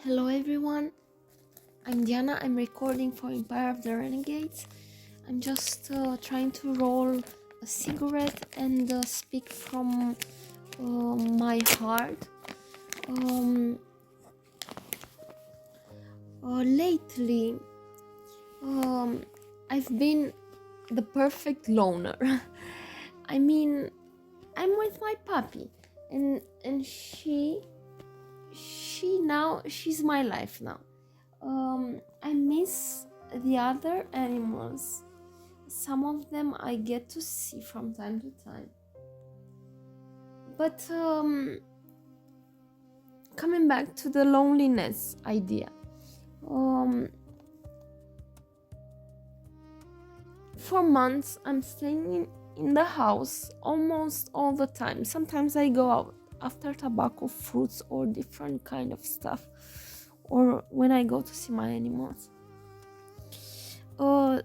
Hello everyone, I'm Diana. I'm recording for Empire of the Renegades. I'm just trying to roll a cigarette and speak from my heart. Um, Lately, um, I've been the perfect loner. I mean, I'm with my puppy, and she's my life now. I miss the other animals. Some of them I get to see from time to time. But coming back to the loneliness idea, um, for months I'm staying in the house almost all the time. Sometimes I go out after tobacco, fruits, or different kind of stuff, or when I go to see my animals. Uh,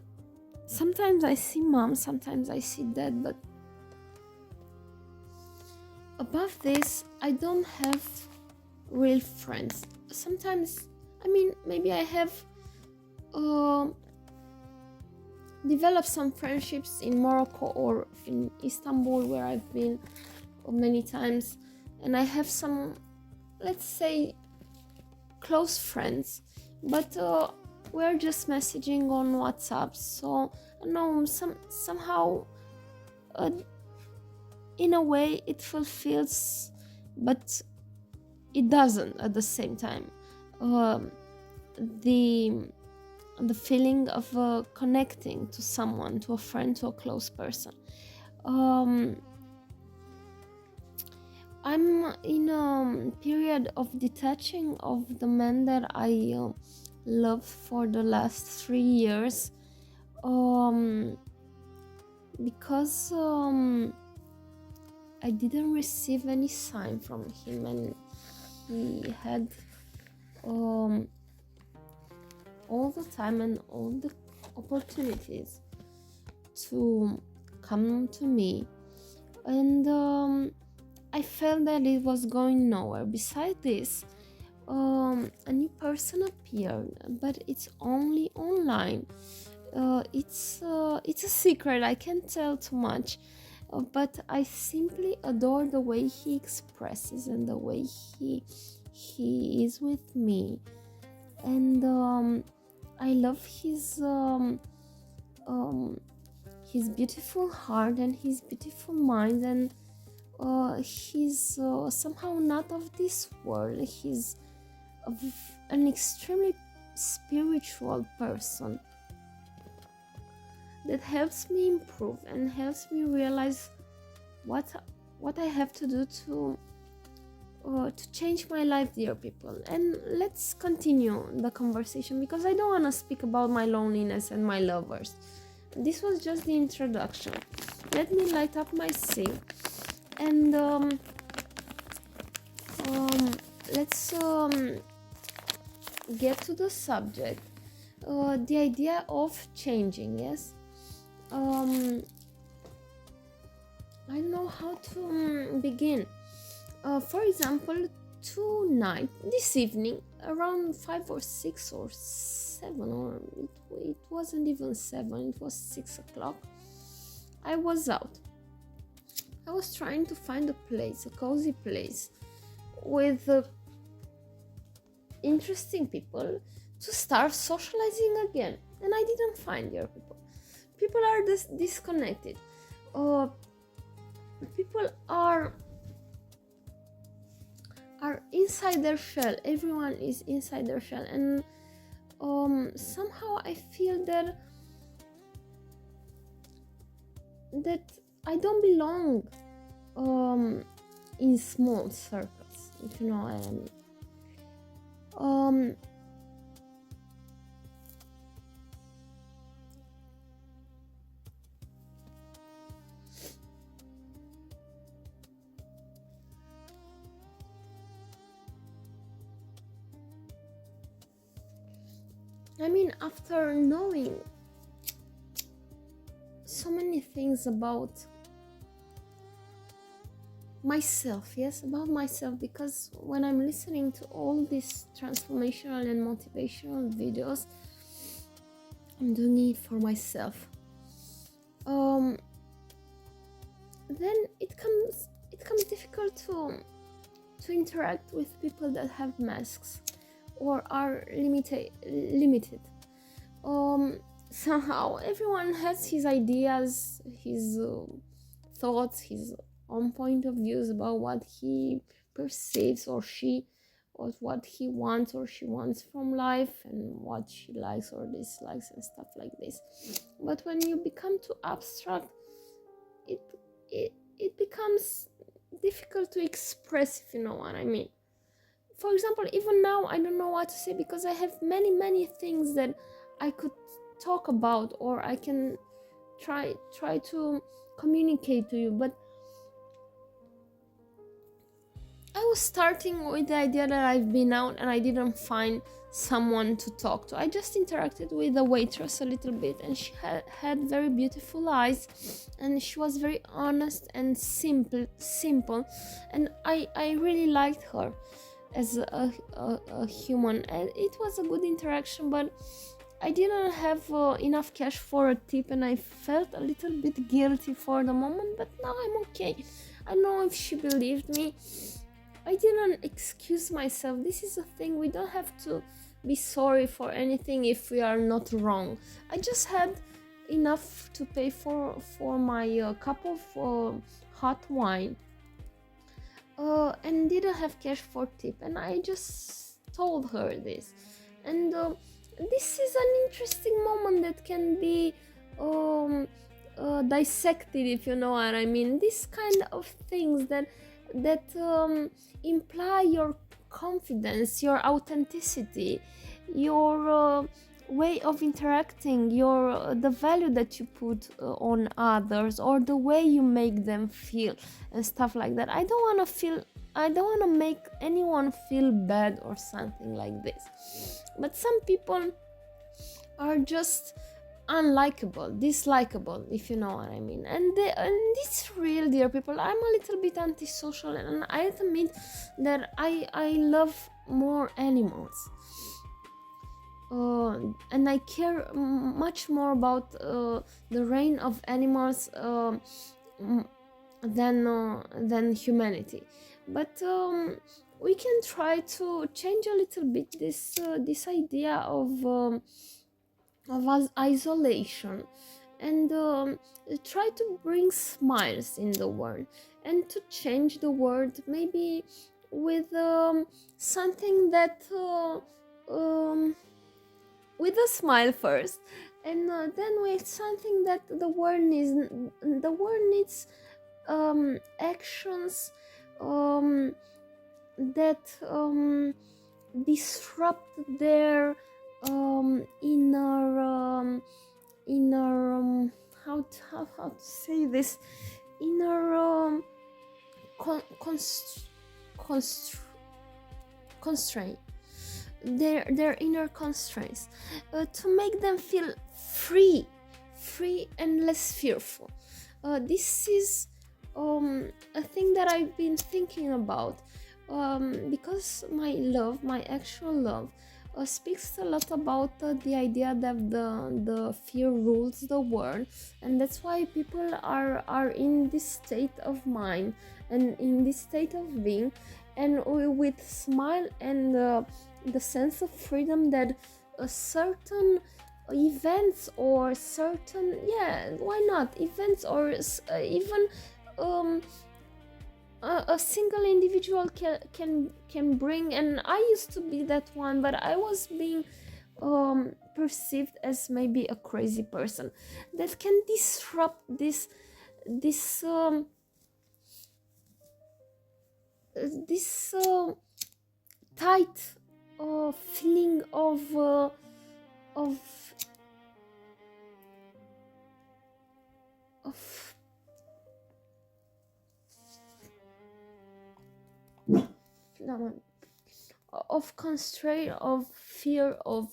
Sometimes I see mom, sometimes I see dad, but above this, I don't have real friends. Sometimes, maybe I have uh, developed some friendships in Morocco or in Istanbul, where I've been many times, and I have some, let's say, close friends, but we're just messaging on WhatsApp. So, no, somehow. Uh, in a way it fulfills, but it doesn't at the same time. um, the the feeling of connecting to someone, to a friend, to a close person. um, I'm in a period of detaching of the man that I loved for the last 3 years, um, because I didn't receive any sign from him, and he had um, all the time and all the opportunities to come to me, and I felt that it was going nowhere. Besides this, a new person appeared, but it's only online. It's a secret. I can't tell too much, but I simply adore the way he expresses and the way he is with me, and I love um, his beautiful heart and his beautiful mind, and he's somehow not of this world. He's of an extremely spiritual person that helps me improve and helps me realize what what I have to do to change my life, dear people. And let's continue the conversation, because I don't want to speak about my loneliness and my lovers. This was just the introduction. Let me light up my cig, and um, let's get to the subject. The idea of changing. Yes. um, I don't know how to begin. For example, tonight, this evening, around 5 or 6 or 7, or it wasn't even 7, it was 6 o'clock, I was out. I was trying to find a place, a cozy place, with interesting people to start socializing again. And I didn't find your people. People are disconnected. Uh, People are inside their shell. Everyone is inside their shell, and somehow I feel that I don't belong in small circles, if you know what I mean. um After knowing so many things about myself. Yes, about myself, because when I'm listening to all these transformational and motivational videos, I'm doing it for myself. Then it comes difficult to interact with people that have masks or are limited. Somehow everyone has his ideas, his thoughts, his own point of views about what he perceives or she, or what he wants or she wants from life, and what she likes or dislikes and stuff like this. But when you become too abstract, it it, it becomes difficult to express, if you know what I mean. For example, even now I don't know what to say, because I have many things that I could talk about, or I can try to communicate to you. But I was starting with the idea that I've been out and I didn't find someone to talk to. I just interacted with the waitress a little bit, and she had very beautiful eyes, and she was very honest and simple, and I really liked her as a human, and it was a good interaction. But I didn't have enough cash for a tip, and I felt a little bit guilty for the moment, but now I'm okay. I don't know if she believed me. I didn't excuse myself. This is a thing, we don't have to be sorry for anything if we are not wrong. I just had enough to pay for my cup of hot wine, and didn't have cash for tip, and I just told her this. And this is an interesting moment that can be dissected, if you know what I mean. This kind of things that imply your confidence, your authenticity, your way of interacting, your the value that you put on others, or the way you make them feel and stuff like that. I don't want to make anyone feel bad or something like this. But some people are just unlikable, dislikable, if you know what I mean. And it's real, dear people. I'm a little bit antisocial, and I admit that I love more animals, and I care much more about the reign of animals than humanity. But we can try to change a little bit this idea of isolation, and try to bring smiles in the world, and to change the world maybe with something that with a smile first, and then with something that the world needs actions that disrupt their inner how to say this, inner constraint, their inner constraints, to make them feel free and less fearful. This is a thing that I've been thinking about, because my actual love speaks a lot about the idea that the fear rules the world, and that's why people are in this state of mind and in this state of being, and with smile and the sense of freedom that certain events, or certain, yeah, why not events, or even a single individual can bring. And I used to be that one, but I was being perceived as maybe a crazy person that can disrupt this tight feeling of of constraint, of fear, of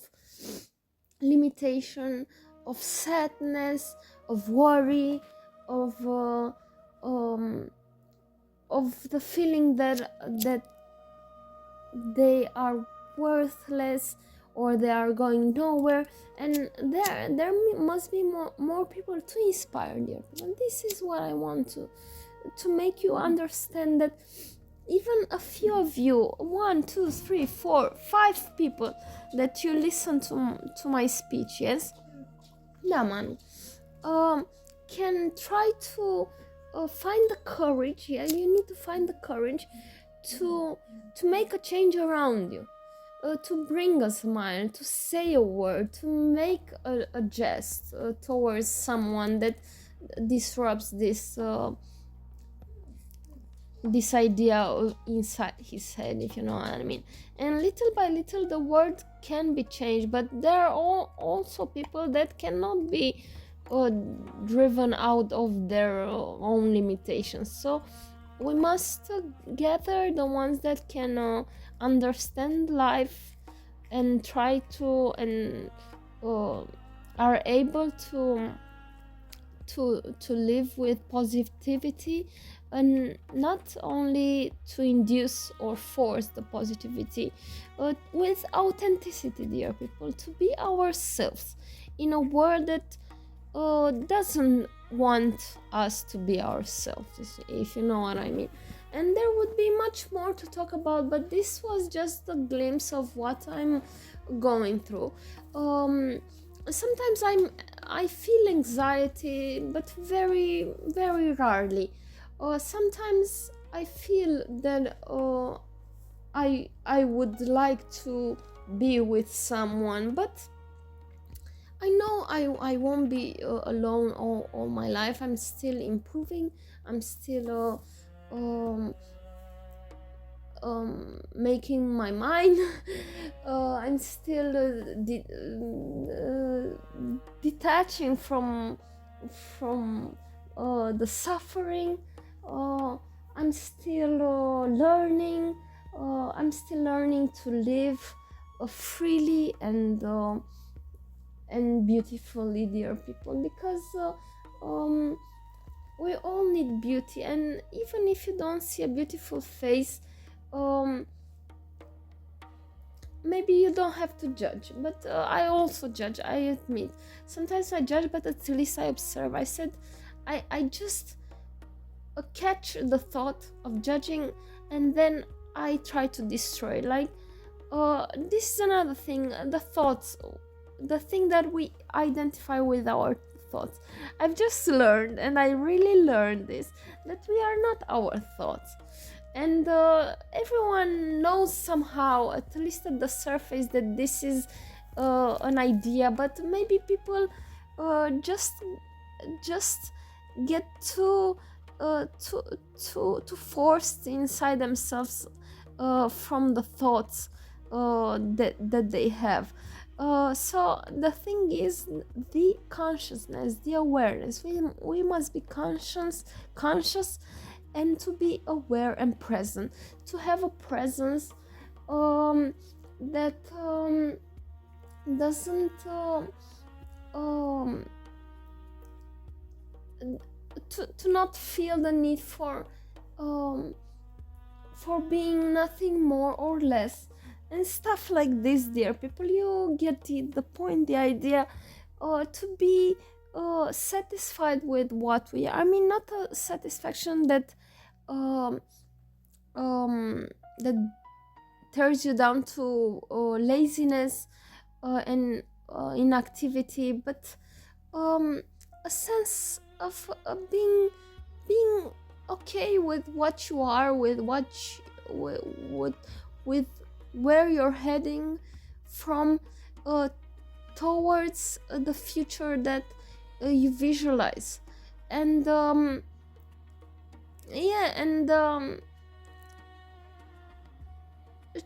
limitation, of sadness, of worry, of of the feeling that they are worthless or they are going nowhere, and there must be more people to inspire dear people. And this is what I want to make you understand, that even a few of you, 1, 2, 3, 4, 5 people that you listen to my speech, yes, yeah, man, can try to find the courage. Yeah, you need to find the courage to make a change around you, to bring a smile, to say a word, to make a jest towards someone that disrupts this idea inside his head, if you know what I mean. And little by little the world can be changed, but there are also people that cannot be driven out of their own limitations. So we must gather the ones that can understand life and try to and are able to live with positivity, and not only to induce or force the positivity, but with authenticity, dear people, to be ourselves in a world that doesn't want us to be ourselves, if you know what I mean. And there would be much more to talk about, but this was just a glimpse of what I'm going through. Sometimes I feel anxiety, but very very rarely. Sometimes I feel that I would like to be with someone, but I know I won't be alone all my life. I'm still improving. I'm still making my mind. I'm still detaching from the suffering. I'm still learning. I'm still learning to live freely and beautifully, dear people, because we all need beauty. And even if you don't see a beautiful face, maybe you don't have to judge, but I also judge, I admit. Sometimes I judge, but at least I observe. I said I just catch the thought of judging, and then I try to destroy. Like this is another thing, the thoughts, the thing that we identify with our thoughts. I've just learned, and I really learned this, that we are not our thoughts. And everyone knows somehow, at least at the surface, that this is an idea, but maybe people just get too forced inside themselves from the thoughts that they have. So the thing is, the consciousness, the awareness, we must be conscious, and to be aware and present, to have a presence that doesn't to not feel the need for being nothing more or less, and stuff like this, dear people. You get the point, the idea, to be satisfied with what we are. I mean, not a satisfaction that that tears you down to laziness and inactivity, but a sense of being okay with what you are, with with where you're heading from, towards the future that you visualize. And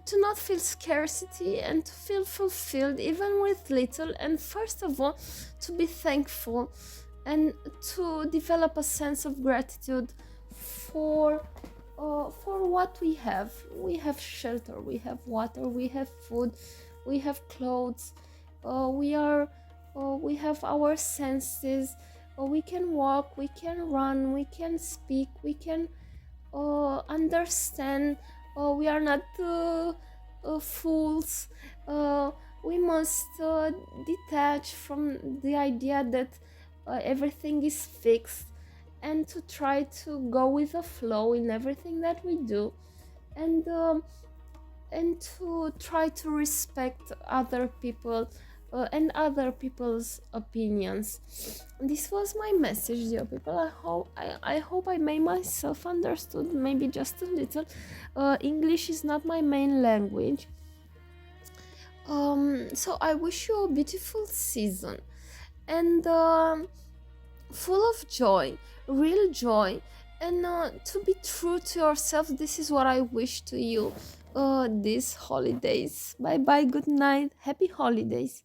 to not feel scarcity, and to feel fulfilled even with little, and first of all to be thankful, and to develop a sense of gratitude for what we have. We have shelter, we have water, we have food, we have clothes, we have our senses, we can walk, we can run, we can speak, we can understand we are not fools. uh, we must detach from the idea that everything is fixed, and to try to go with the flow in everything that we do, and to try to respect other people and other people's opinions. This was my message, dear people. I hope I made myself understood, maybe just a little. English is not my main language. So I wish you a beautiful season, and full of joy, real joy, and to be true to yourself. This is what I wish to you these holidays. Bye bye, good night, happy holidays.